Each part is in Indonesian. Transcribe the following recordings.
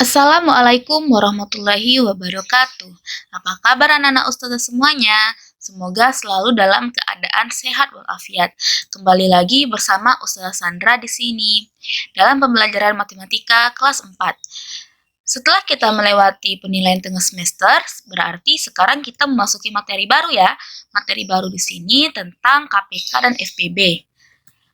Assalamualaikum warahmatullahi wabarakatuh. Apa kabar anak-anak ustazah semuanya? Semoga selalu dalam keadaan sehat walafiat. Kembali lagi bersama Ustazah Sandra di sini dalam pembelajaran matematika kelas 4. Setelah kita melewati penilaian tengah semester, berarti sekarang kita memasuki materi baru ya. Materi baru di sini tentang KPK dan FPB.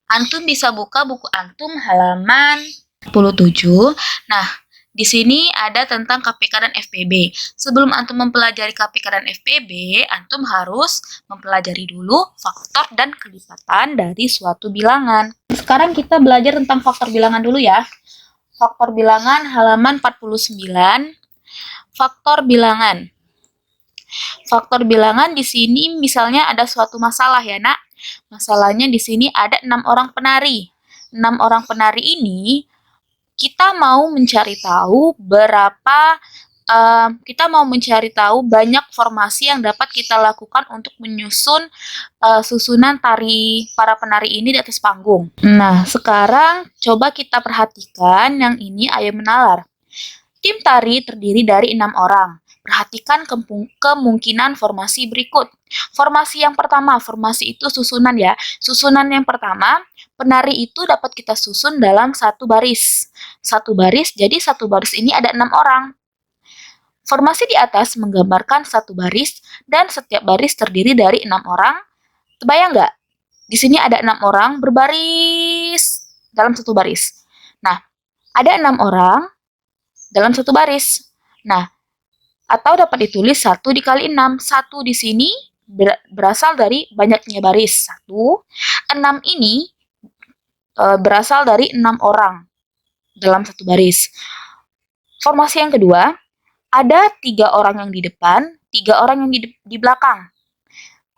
Antum bisa buka buku antum halaman 27. Nah, di sini ada tentang KPK dan FPB. Sebelum antum mempelajari KPK dan FPB, antum harus mempelajari dulu faktor dan kelipatan dari suatu bilangan. Sekarang kita belajar tentang faktor bilangan dulu ya. Faktor bilangan halaman 49. Faktor bilangan. Faktor bilangan di sini misalnya ada suatu masalah ya, Nak. Masalahnya di sini ada 6 orang penari. 6 orang penari ini kita mau mencari tahu banyak formasi yang dapat kita lakukan untuk menyusun susunan tari para penari ini di atas panggung. Nah, sekarang coba kita perhatikan yang ini ayo menalar. Tim tari terdiri dari 6 orang. Perhatikan kemungkinan formasi berikut. Formasi yang pertama, formasi itu susunan ya. Susunan yang pertama, penari itu dapat kita susun dalam satu baris. Satu baris, jadi satu baris ini ada 6 orang. Formasi di atas menggambarkan satu baris dan setiap baris terdiri dari 6 orang. Terbayang nggak? Di sini ada 6 orang berbaris dalam satu baris. Nah, ada 6 orang dalam satu baris. Nah, atau dapat ditulis 1 dikali 6. 1 di sini berasal dari banyaknya baris. 1. 6 ini berasal dari 6 orang dalam satu baris. Formasi yang kedua, ada 3 orang yang di depan, 3 orang yang di belakang.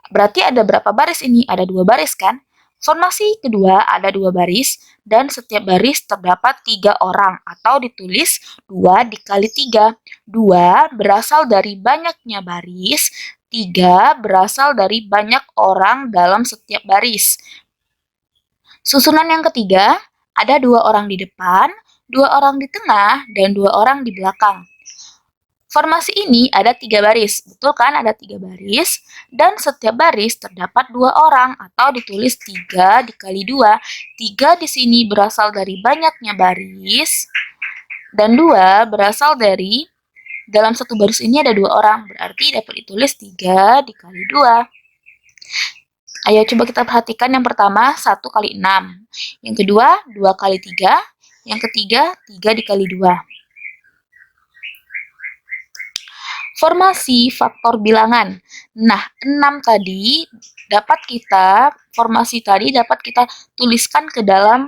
Berarti ada berapa baris ini? Ada 2 baris kan? Formasi kedua ada 2 baris dan setiap baris terdapat 3 orang atau ditulis 2 dikali 3. 2 berasal dari banyaknya baris, 3 berasal dari banyak orang dalam setiap baris. Susunan yang ketiga ada 2 orang di depan, 2 orang di tengah, dan 2 orang di belakang. Formasi ini ada 3 baris, betul kan? Ada 3 baris, dan setiap baris terdapat 2 orang, atau ditulis 3 dikali 2. 3 di sini berasal dari banyaknya baris, dan 2 berasal dari, dalam satu baris ini ada 2 orang, berarti dapat ditulis 3 dikali 2. Ayo coba kita perhatikan yang pertama, 1 kali 6. Yang kedua, 2 kali 3. Yang ketiga, 3 dikali 2. Formasi faktor bilangan. Nah, 6 tadi formasi tadi dapat kita tuliskan ke dalam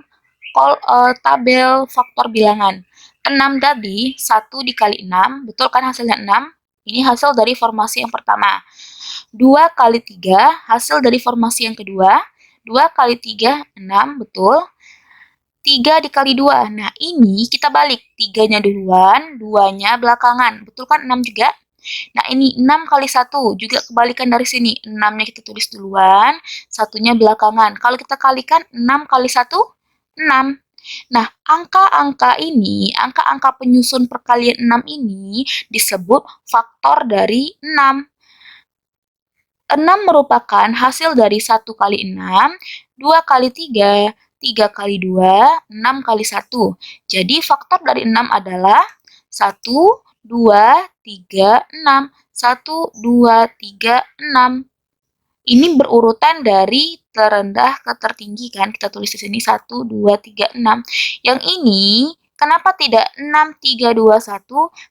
tabel faktor bilangan. 6 tadi, 1 dikali 6, betul kan hasilnya 6? Ini hasil dari formasi yang pertama. 2 kali 3, hasil dari formasi yang kedua. 2 kali 3, 6, betul. 3 dikali 2, nah ini kita balik. 3-nya duluan, 2-nya belakangan. Betul kan 6 juga? Nah, ini 6 kali 1, juga kebalikan dari sini. 6-nya kita tulis duluan, 1-nya belakangan. Kalau kita kalikan 6 kali 1, 6. Nah, angka-angka penyusun perkalian 6 ini disebut faktor dari 6. 6 merupakan hasil dari 1 kali 6, 2 kali 3, 3 kali 2, 6 kali 1. Jadi, faktor dari 6 adalah 1, 2, 3, 6. 1, 2, 3, 6. Ini berurutan dari terendah ke tertinggi kan? Kita tulis di sini 1, 2, 3, 6. Yang ini, kenapa tidak 6, 3, 2, 1?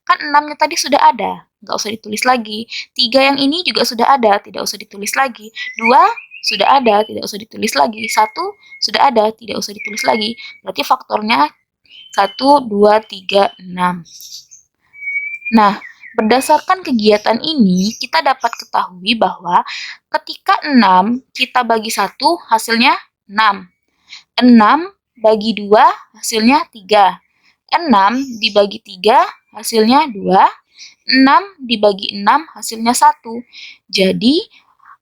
Kan 6-nya tadi sudah ada. Nggak usah ditulis lagi. 3 yang ini juga sudah ada, tidak usah ditulis lagi. 2 sudah ada, tidak usah ditulis lagi. 1 sudah ada, tidak usah ditulis lagi. Berarti faktornya 1, 2, 3, 6. Nah, berdasarkan kegiatan ini, kita dapat ketahui bahwa ketika 6 kita bagi 1, hasilnya 6. 6 bagi 2, hasilnya 3. 6 dibagi 3, hasilnya 2. 6 dibagi 6, hasilnya 1. Jadi,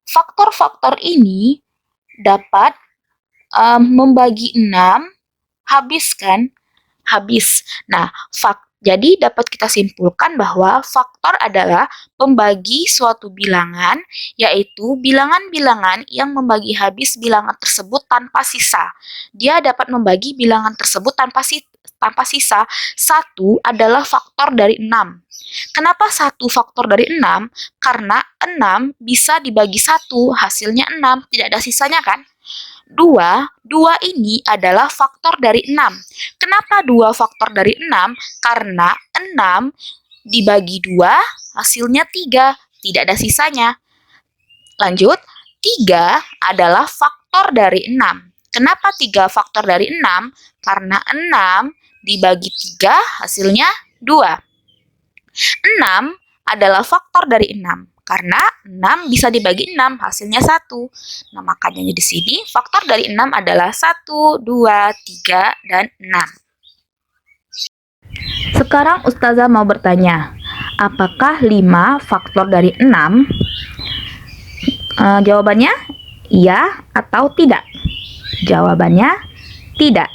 faktor-faktor ini dapat membagi 6, habis kan? Habis. Nah, Jadi dapat kita simpulkan bahwa faktor adalah pembagi suatu bilangan, yaitu bilangan-bilangan yang membagi habis bilangan tersebut tanpa sisa. Dia dapat membagi bilangan tersebut tanpa sisa. Satu adalah faktor dari 6. Kenapa satu faktor dari 6? Karena 6 bisa dibagi satu, hasilnya 6, tidak ada sisanya kan? 2 ini adalah faktor dari 6. Kenapa 2 faktor dari 6? Karena 6 dibagi 2, hasilnya 3, tidak ada sisanya. Lanjut, 3 adalah faktor dari 6. Kenapa 3 faktor dari 6? Karena 6 dibagi 3, hasilnya 2. 6 adalah faktor dari 6. Karena 6 bisa dibagi 6, hasilnya 1. Nah, makanya di sini faktor dari 6 adalah 1, 2, 3, dan 6. Sekarang Ustazah mau bertanya, apakah 5 faktor dari 6? Jawabannya iya atau tidak? Jawabannya tidak.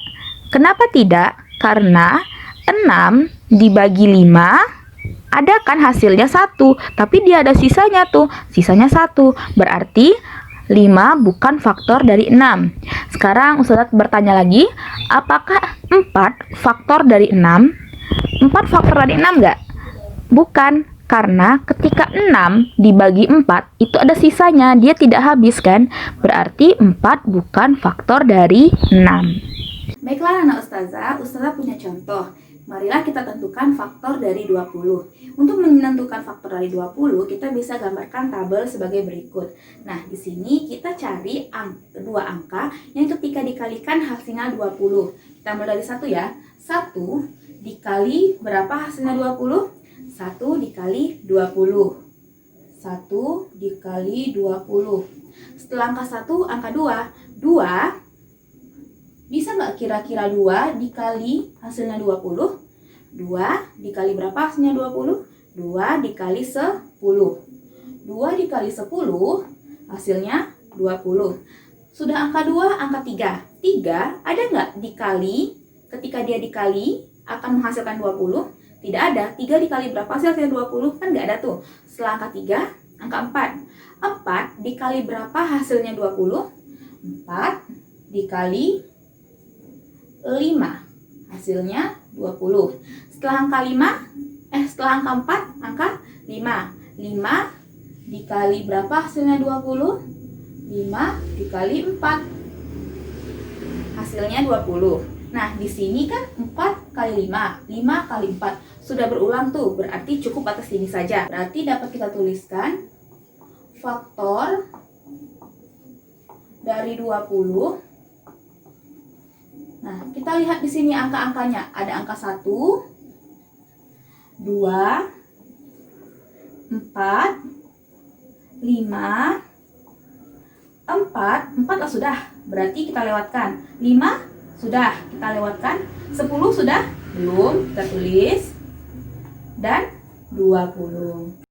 Kenapa tidak? Karena 6 dibagi 5 ada kan hasilnya 1, tapi dia ada sisanya tuh, sisanya 1. Berarti 5 bukan faktor dari 6. Sekarang Ustazah bertanya lagi, apakah 4 faktor dari 6? 4 faktor dari 6 enggak? Bukan, karena ketika 6 dibagi 4, itu ada sisanya, dia tidak habis kan? Berarti 4 bukan faktor dari 6. Baiklah anak Ustazah punya contoh. Marilah kita tentukan faktor dari 20. Untuk menentukan faktor dari 20, kita bisa gambarkan tabel sebagai berikut. Nah, di sini kita cari dua angka yang ketika dikalikan hasilnya 20. Kita mulai dari 1 ya. 1 dikali berapa hasilnya 20? 1 dikali 20. 1 dikali 20. Setelah angka 1, angka 2. 2 bisa nggak kira-kira 2 dikali hasilnya 20? 2 dikali berapa hasilnya 20? 2 dikali 10. 2 dikali 10 hasilnya 20. Sudah angka 2, angka 3. 3 ada nggak dikali, ketika dia dikali akan menghasilkan 20? Tidak ada. 3 dikali berapa hasilnya 20? Kan nggak ada tuh. Setelah angka 3, angka 4. 4 dikali berapa hasilnya 20? 4 dikali 5 hasilnya 20. Setelah angka 4 angka 5. 5 dikali berapa hasilnya 20? 5 dikali 4 hasilnya 20. Nah, di sini kan 4 kali 5, 5 kali 4. Sudah berulang tuh, berarti cukup atas ini saja. Berarti dapat kita tuliskan faktor dari 20. Nah, kita lihat di sini angka-angkanya. Ada angka 1, 2, 4, 5, 4 lah sudah. Berarti kita lewatkan. 5 sudah, kita lewatkan. 10 sudah? Belum, kita tulis. Dan 20.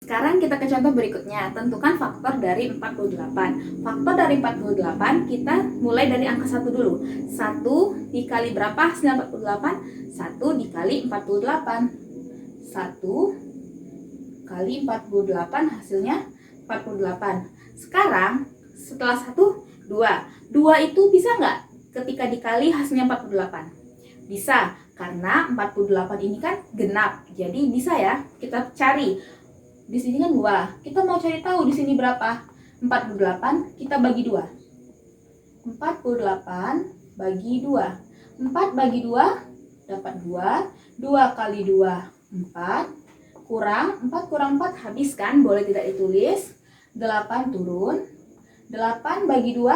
Sekarang kita ke contoh berikutnya. Tentukan faktor dari 48. Faktor dari 48 kita mulai dari angka 1 dulu. 1 dikali berapa hasilnya 48? 1 dikali 48. 1 kali 48 hasilnya 48. Sekarang setelah 1, 2. 2 itu bisa nggak ketika dikali hasilnya 48? Bisa, karena 48 ini kan genap. Jadi bisa ya, kita cari. Di sini kan 2. Kita mau cari tahu di sini berapa? 48 kita bagi 2. 48 bagi 2. 4 bagi 2 dapat 2. 2 kali 2 4. Kurang 4 kurang 4 habis kan? Boleh tidak ditulis. 8 turun. 8 bagi 2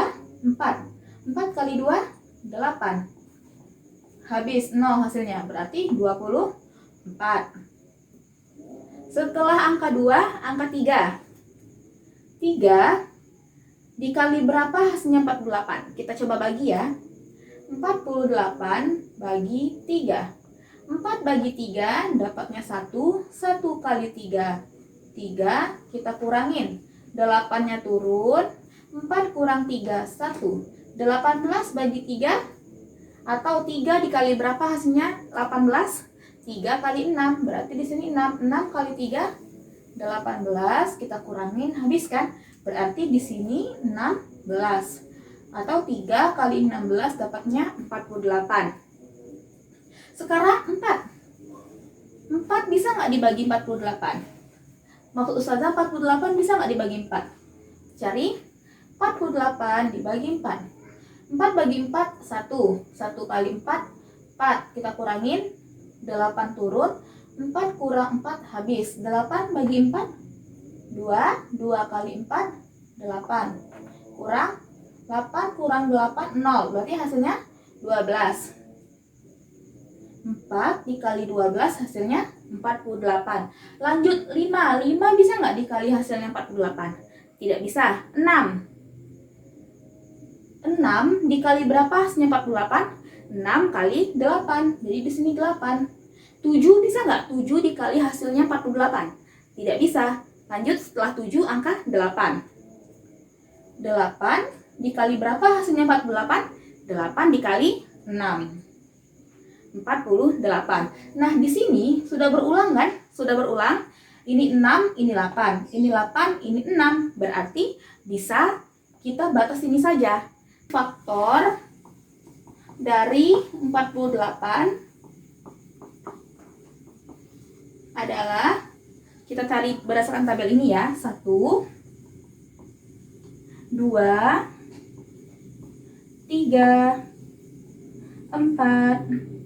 4. 4 kali 2 8. Habis 0 hasilnya. Berarti 24. Setelah angka 2, angka 3. 3 dikali berapa hasilnya 48? Kita coba bagi ya. 48 bagi 3. 4 bagi 3 dapatnya 1. 1 kali 3. 3 kita kurangin. 8-nya turun. 4 kurang 3, 1. 18 bagi 3 Atau 3 dikali berapa hasilnya? 18. 3 kali 6, berarti di sini 6. 6 kali 3, 18. Kita kurangin, habis kan? Berarti di sini 16. Atau 3 kali 16 dapatnya 48. Sekarang 4. 4 bisa nggak dibagi 48? Maksud Ustazah 48 bisa nggak dibagi 4? Cari 48 dibagi 4. 4 bagi 4, 1. 1 kali 4, 4. Kita kurangin, 8 turun. 4 kurang 4 habis. 8 bagi 4, 2. 2 kali 4, 8. Kurang 8 kurang 8, 0. Berarti hasilnya 12. 4 dikali 12 hasilnya 48. Lanjut 5. 5 bisa nggak dikali hasilnya 48? Tidak bisa. 6. 6 dikali berapa hasilnya 48? 6 kali 8. Jadi di sini 8. 7 bisa nggak? 7 dikali hasilnya 48? Tidak bisa. Lanjut setelah 7 angka 8. 8 dikali berapa hasilnya 48? 8 dikali 6. 48. Nah, di sini sudah berulang kan? Sudah berulang. Ini 6, ini 8. Ini 8, ini 6. Berarti bisa kita batas ini saja. Faktor dari 48 adalah, kita cari berdasarkan tabel ini ya. 1, 2, 3, 4,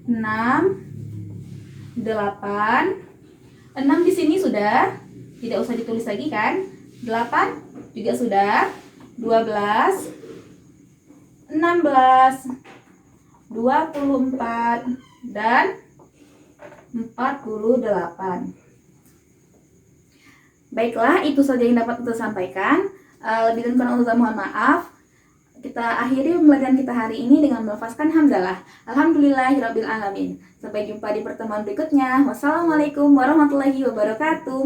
6, 8. 6 di sini sudah, tidak usah ditulis lagi kan? 8 juga sudah. 12, 16, 24, dan 48. Baiklah, itu saja yang dapat kita sampaikan. Lebih dan kurang Ustazah mohon maaf. Kita akhiri pembelajaran kita hari ini dengan melafazkan hamdalah. Alhamdulillahirabbil alamin. Sampai jumpa di pertemuan berikutnya. Wassalamualaikum warahmatullahi wabarakatuh.